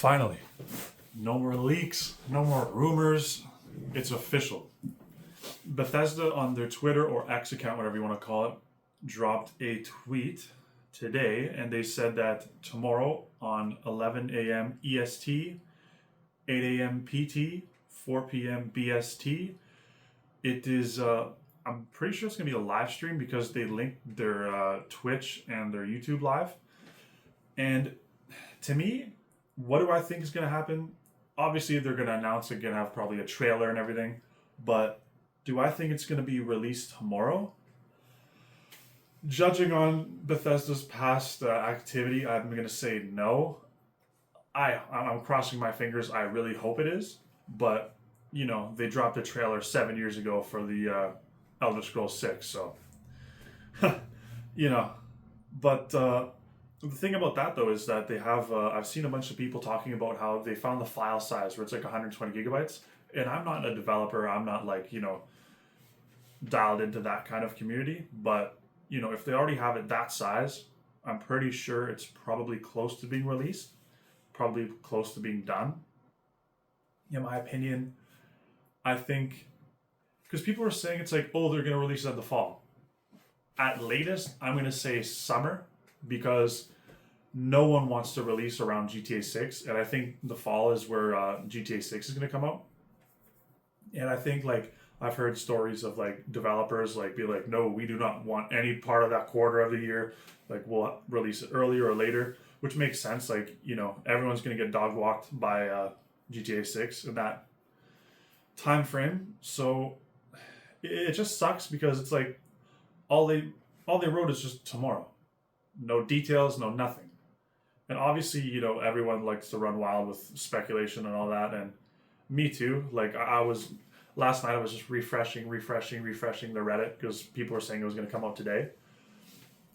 Finally, no more leaks, no more rumors. It's official. Bethesda on their Twitter or X account, whatever you want to call it, dropped a tweet today, and they said that tomorrow on 11 a.m. EST, 8 a.m. PT, 4 p.m. BST, it is. I'm pretty sure it's gonna be a live stream because they linked their Twitch and their YouTube live. And to me, what do I think is gonna happen? Obviously, they're gonna announce it, gonna have probably a trailer and everything. But do I think it's gonna be released tomorrow? Judging on Bethesda's past activity, I'm gonna say no. I'm crossing my fingers. I really hope it is, but you know they dropped a trailer 7 years ago for the Elder Scrolls 6, so you know. But the thing about that though is that they have. I've seen a bunch of people talking about how they found the file size where it's like 120 gigabytes, and I'm not a developer. I'm not like dialed into that kind of community, but if they already have it that size, I'm pretty sure it's probably close to being released, probably close to being done. In my opinion, I think, because people are saying it's like, oh, they're going to release it in the fall. At latest, I'm going to say summer, because no one wants to release around GTA 6, and I think the fall is where GTA 6 is going to come out. And I think I've heard stories of developers be like, no, we do not want any part of that quarter of the year. We'll release it earlier or later, which makes sense. Everyone's going to get dog walked by GTA 6 in that time frame. So it just sucks because it's like all they wrote is just tomorrow. No details, no nothing. And obviously, everyone likes to run wild with speculation and all that, and me too. I was last night I was just refreshing the Reddit because people were saying it was going to come out today.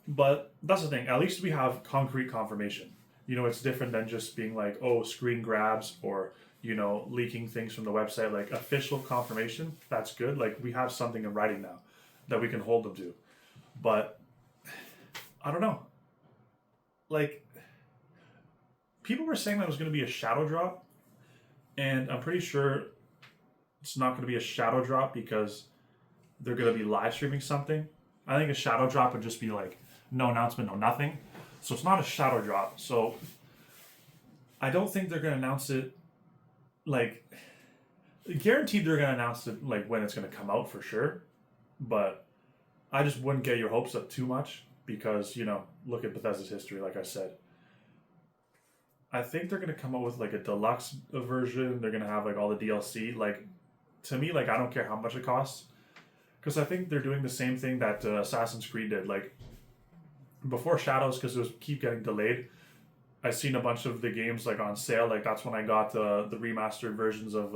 But that's the thing. At least we have concrete confirmation. It's different than just being like, oh, screen grabs or leaking things from the website. Official confirmation, that's good. We have something in writing now that we can hold them to. But I don't know. People were saying that it was going to be a shadow drop, and I'm pretty sure it's not going to be a shadow drop because they're going to be live streaming something. I think a shadow drop would just be no announcement, no nothing. So it's not a shadow drop. So I don't think they're going to announce it guaranteed they're going to announce it when it's going to come out for sure. But I just wouldn't get your hopes up too much because, look at Bethesda's history, like I said. I think they're going to come out with a deluxe version. They're going to have all the DLC. To me, I don't care how much it costs. Because I think they're doing the same thing that Assassin's Creed did. Before Shadows, because it was keep getting delayed, I've seen a bunch of the games on sale. That's when I got the remastered versions of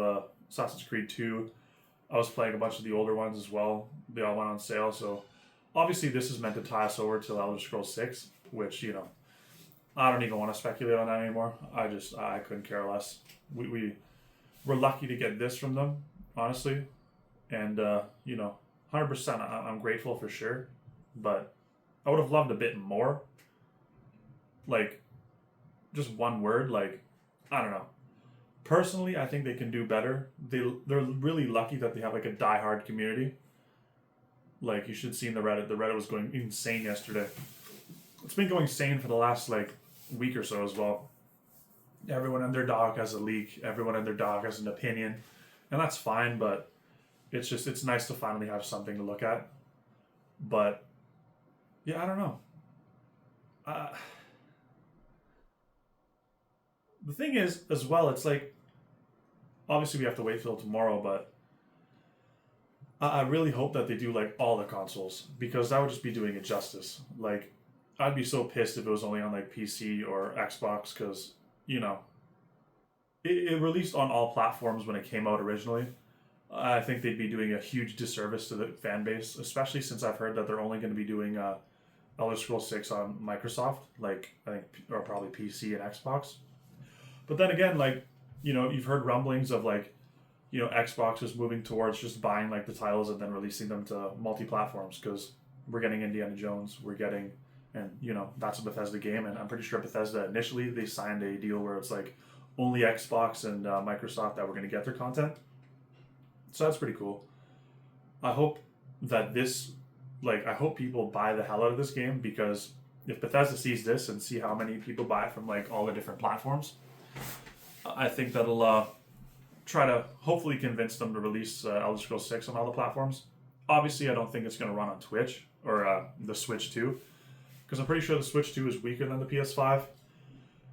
Assassin's Creed 2. I was playing a bunch of the older ones as well. They all went on sale. So obviously this is meant to tie us over to Elder Scrolls 6, which, I don't even want to speculate on that anymore. I couldn't care less. We're lucky to get this from them, honestly. And, 100% I'm grateful for sure. But I would have loved a bit more. Just one word, I don't know. Personally, I think they can do better. They're really lucky that they have a diehard community. You should see in the Reddit. The Reddit was going insane yesterday. It's been going insane for the last week or so as well. Everyone and their dog has a leak. Everyone and their dog has an opinion, and that's fine. But it's nice to finally have something to look at. But yeah, I don't know. The thing is, as well, it's obviously we have to wait till tomorrow, but I really hope that they do all the consoles, because that would just be doing it justice. I'd be so pissed if it was only on PC or Xbox, because it released on all platforms when it came out originally. I think they'd be doing a huge disservice to the fan base, especially since I've heard that they're only going to be doing Elder Scrolls 6 on Microsoft, I think, or probably PC and Xbox. But then again, you've heard rumblings of Xbox is moving towards just buying the titles and then releasing them to multi-platforms, because we're getting Indiana Jones, and that's a Bethesda game, and I'm pretty sure Bethesda initially they signed a deal where it's only Xbox and Microsoft that were going to get their content. So that's pretty cool. I hope that this, like, I hope people buy the hell out of this game, because if Bethesda sees this and see how many people buy it from like all the different platforms, I think that'll try to hopefully convince them to release Elder Scrolls 6 on all the platforms. Obviously, I don't think it's going to run on Twitch or the Switch 2, because I'm pretty sure the Switch 2 is weaker than the PS5.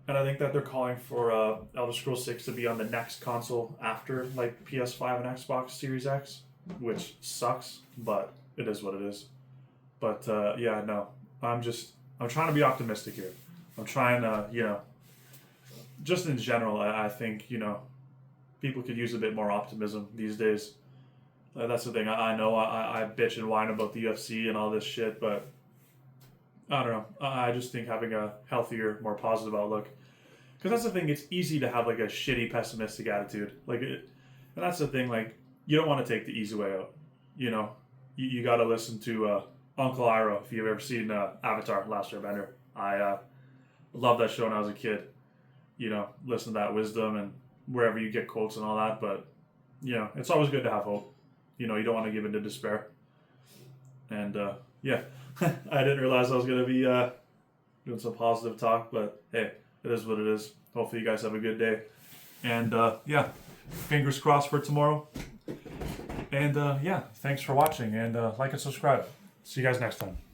And I think that they're calling for Elder Scrolls 6 to be on the next console after like PS5 and Xbox Series X, which sucks, but it is what it is. But yeah, no, I'm trying to be optimistic here. I'm trying to, you know, just in general, I think, you know, people could use a bit more optimism these days. That's the thing. I know I bitch and whine about the UFC and all this shit, but I don't know. I just think having a healthier, more positive outlook. Because that's the thing. It's easy to have like a shitty, pessimistic attitude. And that's the thing. Like, you don't want to take the easy way out. You know, you got to listen to Uncle Iroh if you've ever seen Avatar: Last Airbender. I loved that show when I was a kid. You know, listen to that wisdom and wherever you get quotes and all that. But, you know, it's always good to have hope. You know, you don't want to give in to despair. And, yeah, I didn't realize I was going to be doing some positive talk, but hey, it is what it is. Hopefully you guys have a good day. And, yeah, fingers crossed for tomorrow. And, yeah, thanks for watching, and like and subscribe. See you guys next time.